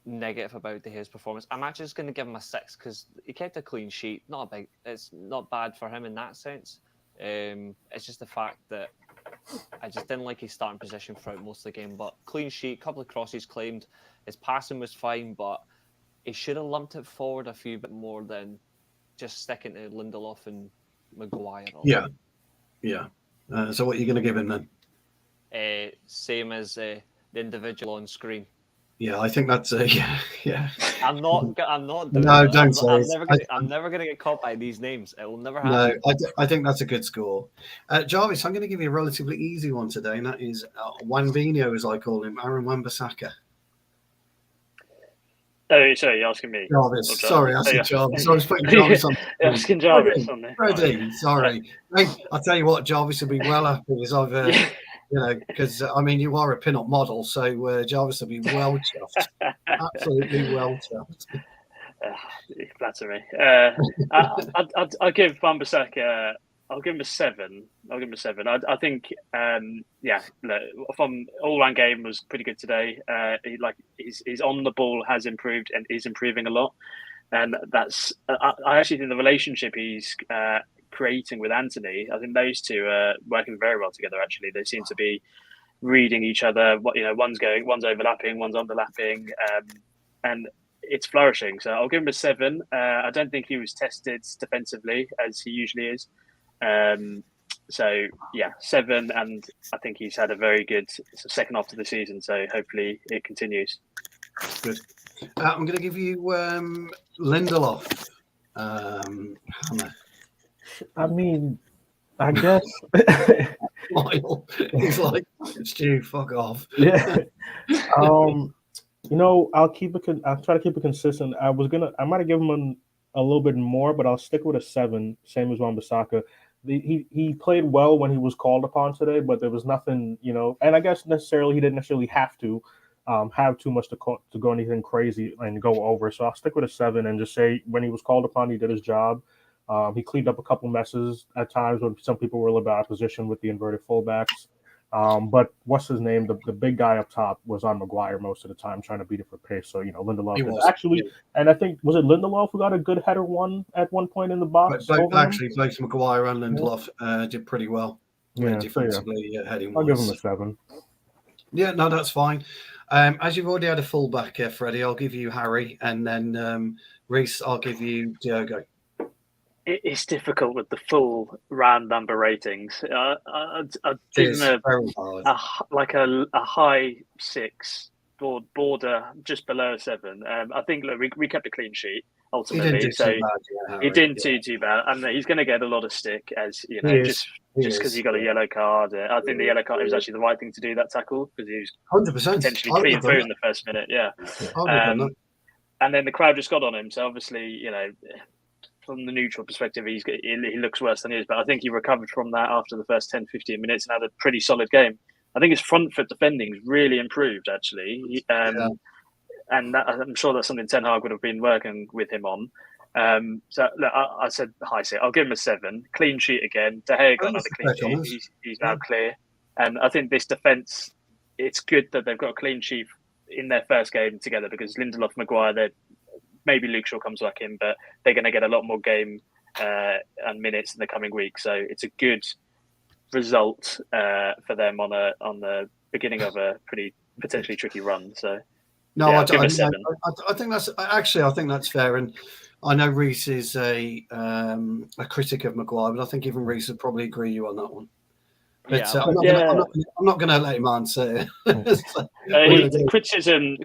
negative about De Gea's performance. I'm actually just going to give him a 6 because he kept a clean sheet. It's not bad for him in that sense. It's just the fact that I just didn't like his starting position throughout most of the game. But clean sheet, couple of crosses claimed. His passing was fine, but he should have lumped it forward a few bit more than just sticking to Lindelof and Maguire. Yeah. So what are you going to give him then? Same as the individual on screen. Yeah, I think that's yeah. I'm not. Doing No, that. don't say it. I'm never gonna get caught by these names. It will never happen. No, I think that's a good score. Jarvis, I'm going to give you a relatively easy one today, and that is Wanvino, as I call him, Aaron Wan-Bissaka. Oh, sorry, you're asking me. Jarvis. Sorry, I said Jarvis. I was putting Jarvis on. You're asking Jarvis on there. Freddie, sorry. Hey, I'll tell you what, Jarvis will be well happy as I've, because I mean, you are a pin-up model, so Jarvis will be well chuffed. Absolutely well chuffed. You flatter me. I'll give Wan-Bissaka. I'll give him a 7. I think, from all-round game was pretty good today. He's on the ball has improved and is improving a lot, and that's. I actually think the relationship he's creating with Anthony. I think those two are working very well together. Actually, they seem to be reading each other. One's overlapping, one's underlapping, and it's flourishing. So I'll give him a 7. I don't think he was tested defensively as he usually is. 7, and I think he's had a very good second half of the season. So hopefully it continues. Good. I'm going to give you Lindelof. Hannah. I mean, I guess. He's like, Stu, fuck off. Yeah. I'll try to keep it consistent. I might have given him a little bit more, but I'll stick with a 7, same as Wan-Bissaka. He played well when he was called upon today, but there was nothing, and I guess necessarily he didn't necessarily have to have too much to go anything crazy and go over. So I'll stick with a 7 and just say when he was called upon, he did his job. He cleaned up a couple messes at times when some people were a little bit out of position with the inverted fullbacks. But what's his name? The big guy up top was on Maguire most of the time, trying to beat it for pace. So Lindelof was actually, and I think was it Lindelof who got a good header at one point in the box. Both Maguire and Lindelof did pretty well. Defensively, heading. I'll give him a 7. Yeah, no, that's fine. As you've already had a fullback, Freddie, I'll give you Harry, and then Reese, I'll give you Diogo. It's difficult with the full round number ratings. I'd give him a high 6, border just below a 7. I think we kept a clean sheet ultimately, he didn't do too bad, and he's going to get a lot of stick as just because he got a yellow card. I think the yellow card was actually the right thing to do that tackle because he was 100% potentially clean through in the first minute. Yeah, and then the crowd just got on him. So obviously, from the neutral perspective, he looks worse than he is. But I think he recovered from that after the first 10, 15 minutes and had a pretty solid game. I think his front foot defending really improved, actually. And I'm sure that's something Ten Hag would have been working with him on. So look, I said high 6. I'll give him a 7. Clean sheet again. De Gea got another clean sheet. He's now clear. And I think this defence, it's good that they've got a clean sheet in their first game together because Lindelof, Maguire, maybe Luke Shaw comes back in, but they're going to get a lot more game and minutes in the coming week. So it's a good result for them on the beginning of a pretty potentially tricky run. So I think that's fair. And I know Reese is a critic of Maguire, but I think even Reese would probably agree you on that one. But I'm not going to let him answer. Criticism.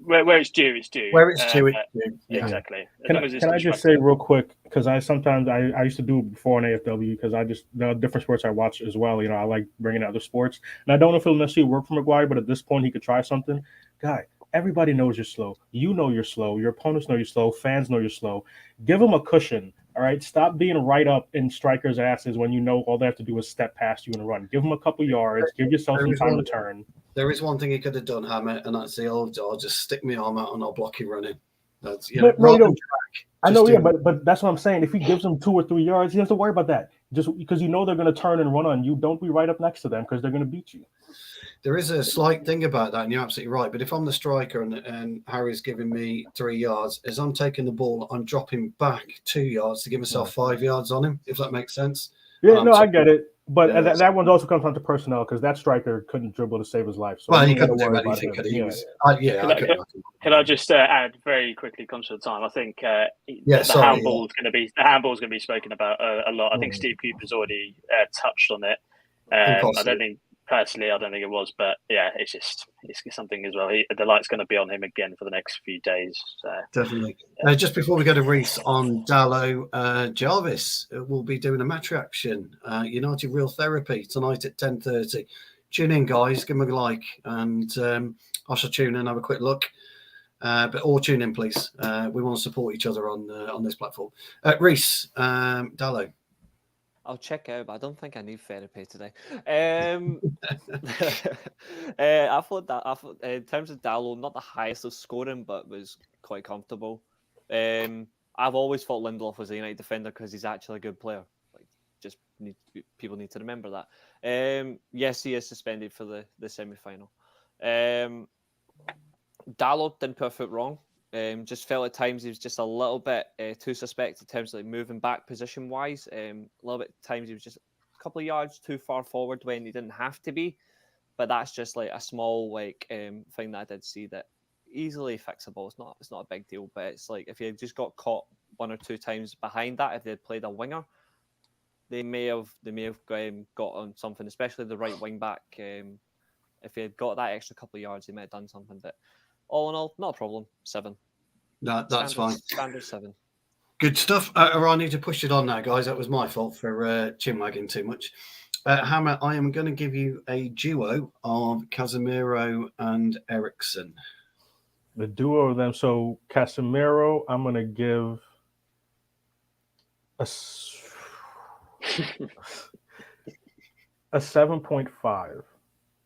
Where it's due, it's due. Where it's due, it's due. Yeah, exactly. Can I just say real quick, because I used to do it before on AFW because the different sports I watch as well. I like bringing out other sports, and I don't know if it'll necessarily work for Maguire, but at this point he could try something. Guy, everybody knows you're slow. You know you're slow. Your opponents know you're slow. Fans know you're slow. Give them a cushion. All right, stop being right up in strikers' asses when all they have to do is step past you and run. Give them a couple yards. Give yourself some time to turn. There is one thing he could have done, Hammett, and that's the old, I'll just stick my arm out and I'll block you running. That's I know, but that's what I'm saying. If he gives them 2 or 3 yards, he has to worry about that. Just because they're going to turn and run on you, don't be right up next to them because they're going to beat you. There is a slight thing about that, and you're absolutely right. But if I'm the striker and Harry's giving me 3 yards, as I'm taking the ball, I'm dropping back 2 yards to give myself 5 yards on him, if that makes sense. Yeah, no, I get it. But Yeah, that one also comes down to personnel because that striker couldn't dribble to save his life. So well, he you don't couldn't do worry about anything, him. could he? Yeah. Can I just add very quickly, conscious of time? I think the handball's going to be spoken about a lot. I think Steve Cooper's already touched on it. I don't think it was, but yeah, it's something as well. The light's going to be on him again for the next few days. So. Definitely. Just before we go to Reese on Dallo, Jarvis will be doing a match reaction. United Real Therapy tonight at 10:30. Tune in, guys. Give them a like, and I shall tune in and have a quick look. But all tune in, please. We want to support each other on this platform. Reese, Dallo. I'll check out, but I don't think I need therapy today. I thought in terms of Dallo, not the highest of scoring, but was quite comfortable. I've always thought Lindelof was a United defender because he's actually a good player. People need to remember that. Yes, he is suspended for the semi-final. Dallo didn't put a foot wrong. Just felt at times he was just a little bit too suspect in terms of moving back position wise. A little bit at times he was just a couple of yards too far forward when he didn't have to be. But that's just like a small thing that I did see that easily fixable. It's not a big deal, but it's like if he had just got caught one or two times behind that, if they had played a winger, they may have got on something, especially the right wing back. If he had got that extra couple of yards, he may have done something. But all in all, not a problem. 7. No, that's fine. Standard 7. Good stuff. I need to push it on now, guys. That was my fault for chin wagging too much. Hammer, I am going to give you a duo of Casemiro and Eriksen. The duo of them. So Casemiro, I'm going to give a 7.5.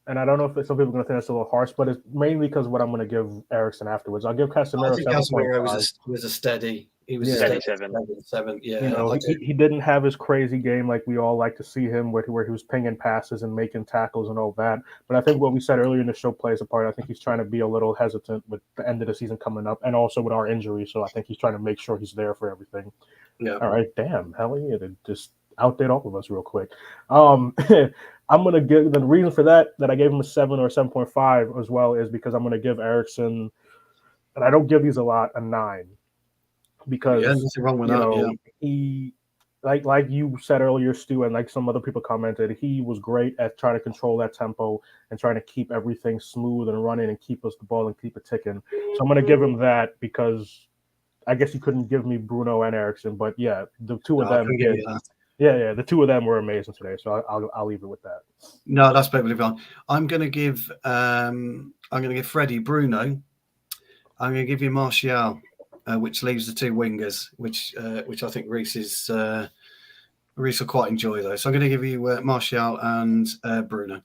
And I don't know if some people are going to think that's a little harsh, but it's mainly because of what I'm going to give Eriksen afterwards. I'll give Casemiro 7.5. Casemiro was a steady. He was a steady 7. Yeah, he didn't have his crazy game like we all like to see him, where he was pinging passes and making tackles and all that. But I think what we said earlier in the show plays a part. I think he's trying to be a little hesitant with the end of the season coming up, and also with our injury. So I think he's trying to make sure he's there for everything. Yeah. All right. Damn, Helly, it just outdid all of us real quick. I'm going to give the reason for that I gave him a 7 or 7.5 as well is because I'm going to give Eriksen, and I don't give these a lot, a 9 because nothing wrong with that. He like you said earlier, Stu, and like some other people commented, he was great at trying to control that tempo and trying to keep everything smooth and running and keep us the ball and keep it ticking. So I'm going to give him that because I guess you couldn't give me Bruno and Eriksen, but yeah, the two of them. Yeah, the two of them were amazing today, so I'll leave it with that. No, that's perfectly fine. I'm going to give Freddie Bruno. I'm going to give you Martial, which leaves the two wingers, which I think Reese will quite enjoy though. So I'm going to give you Martial and Bruno.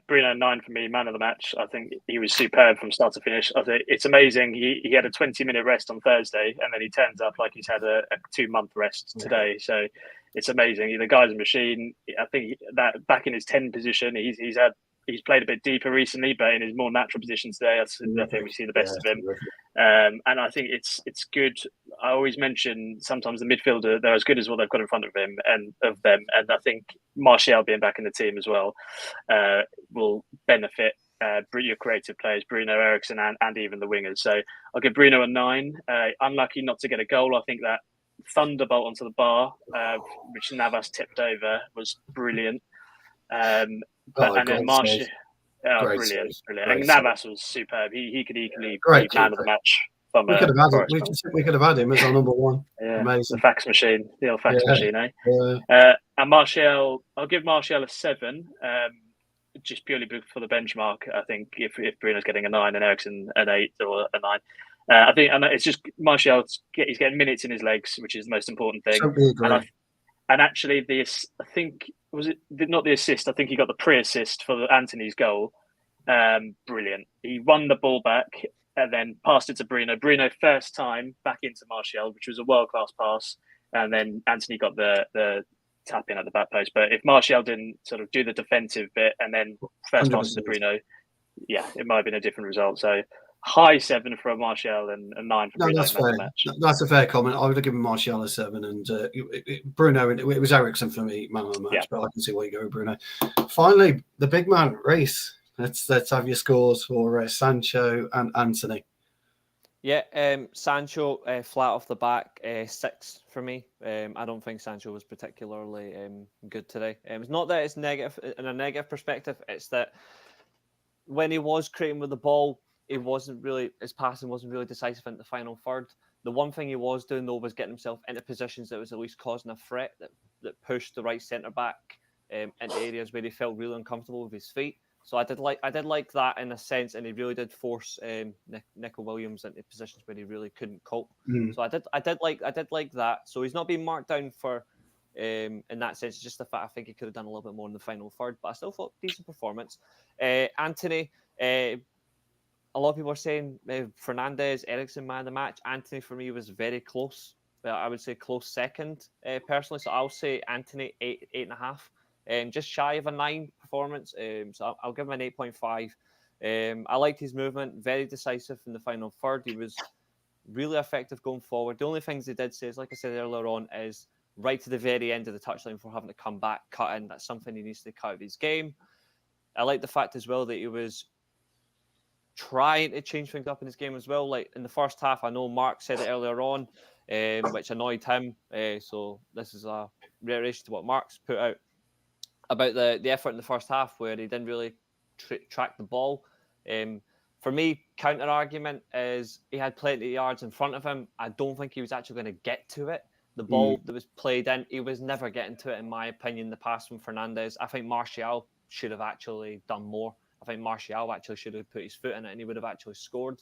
Bruno 9 for me, man of the match. I think he was superb from start to finish. I think it's amazing. He had a 20-minute rest on Thursday, and then he turns up like he's had a 2-month rest today. So it's amazing. The guy's a machine. I think that back in his 10 position, he's played a bit deeper recently, but in his more natural position today, I think we see the best of him. And I think it's good. I always mention sometimes the midfielder, they're as good as what they've got in front of him and of them. And I think Martial being back in the team as well will benefit your creative players, Bruno, Eriksen, and even the wingers. So I'll give Bruno a 9. Unlucky not to get a goal. I think that thunderbolt onto the bar, which Navas tipped over, was brilliant. And then Martial. Brilliant. And Navas was superb. He could equally be man of the match. We could have had him as our number one. Yeah, amazing. The fax machine, the old fax machine, eh? Yeah. And Martial, I'll give Martial a 7, just purely for the benchmark. I think if Bruno's getting a 9 and Eriksen an 8 or a 9. I think it's just Martial. He's getting minutes in his legs, which is the most important thing. And actually, I think was it not the assist? I think he got the pre-assist for Anthony's goal. Brilliant. He won the ball back and then passed it to Bruno. Bruno first time back into Martial, which was a world-class pass, and then Anthony got the tap in at the back post. But if Martial didn't sort of do the defensive bit and then first pass to Bruno, yeah, it might have been a different result. So high 7 for Martial and a 9 for No, Bruno. that's fair. Match. That's a fair comment. I would have given Martial a 7, and Bruno. It was Ericsson for me, man of the match. But I can see where you go, with Bruno. Finally, the big man, Reece. Let's have your scores for Sancho and Anthony. Yeah, Sancho flat off the back, 6 for me. I don't think Sancho was particularly good today. It's not that it's negative in a negative perspective. It's that when he was creating with the ball, his passing wasn't really decisive in the final third. The one thing he was doing though was getting himself into positions that was at least causing a threat that pushed the right centre back into areas where he felt really uncomfortable with his feet. So I did like that in a sense, and he really did force Nico Williams into positions where he really couldn't cope. So I did like that. So he's not being marked down for in that sense. It's just the fact I think he could have done a little bit more in the final third, but I still thought decent performance. Anthony, a lot of people are saying Fernandes, Eriksen man of the match. Anthony for me was very close. I would say close second personally. So I'll say Anthony 8.5. Just shy of a 9 performance. So I'll give him an 8.5. I liked his movement, very decisive in the final third. He was really effective going forward. The only things he did say is, like I said earlier on, is right to the very end of the touchline for having to come back, cut in. That's something he needs to cut out of his game. I like the fact as well that he was trying to change things up in his game as well. Like in the first half, I know Mark said it earlier on, which annoyed him. So this is a reiteration to what Mark's put out about the effort in the first half where he didn't really track the ball. For me, counter argument is he had plenty of yards in front of him. I don't think he was actually going to get to it. The ball that was played in, he was never getting to it, in my opinion, the pass from Fernandes. I think Martial should have actually done more. I think Martial actually should have put his foot in it and he would have actually scored.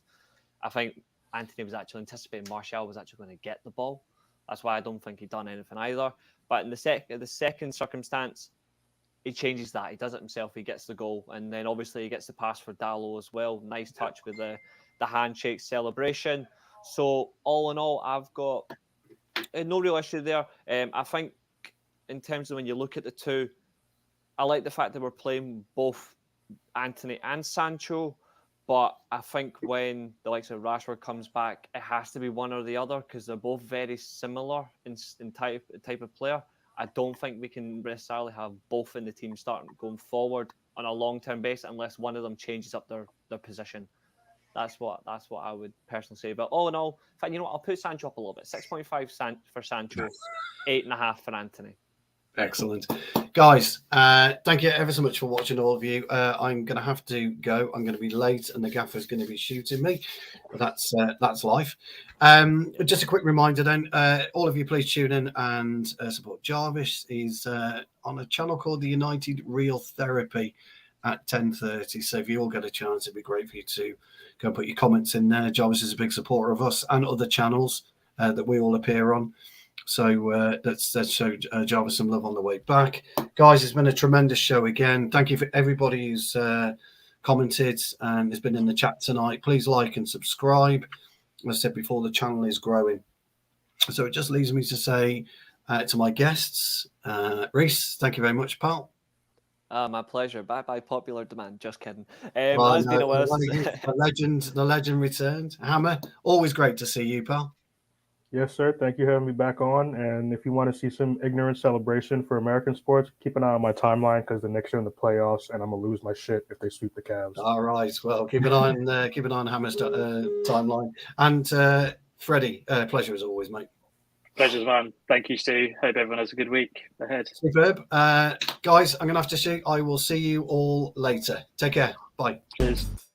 I think Anthony was actually anticipating Martial was actually going to get the ball. That's why I don't think he'd done anything either. But in the second circumstance, he changes that. He does it himself. He gets the goal. And then obviously he gets the pass for Dalot as well. Nice touch with the handshake celebration. So all in all, I've got no real issue there. I think in terms of when you look at the two, I like the fact that we're playing both Anthony and Sancho. But I think when the likes of Rashford comes back, it has to be one or the other because they're both very similar in type of player. I don't think we can necessarily have both in the team starting going forward on a long-term basis unless one of them changes up their position. That's what I would personally say. But all in all, in fact, you know what? I'll put Sancho up a little bit. 6.5 for Sancho, 8.5 for Anthony. Excellent. Guys, thank you ever so much for watching, all of you. I'm going to have to go. I'm going to be late and the gaffer's going to be shooting me. But that's life. Just a quick reminder then, all of you please tune in and support Jarvis. He's on a channel called the United Real Therapy at 10:30. So if you all get a chance, it'd be great for you to go and put your comments in there. Jarvis is a big supporter of us and other channels that we all appear on. So let's show Jarvis some love on the way back. Guys, it's been a tremendous show again. Thank you for everybody who's commented and has been in the chat tonight. Please like and subscribe. As I said before, the channel is growing. So it just leaves me to say to my guests, Reece, thank you very much, pal. My pleasure. Bye popular demand. Just kidding. Well, has been a while. The legend returned. Hammer, always great to see you, pal. Yes, sir. Thank you for having me back on. And if you want to see some ignorant celebration for American sports, keep an eye on my timeline because the Knicks are in the playoffs, and I'm gonna lose my shit if they sweep the Cavs. All right. Well, keep an eye on Hammer's timeline. And Freddie, pleasure as always, mate. Pleasure, man. Thank you, Stu. Hope everyone has a good week ahead. Superb. Guys, I'm gonna have to shoot. I will see you all later. Take care. Bye. Cheers.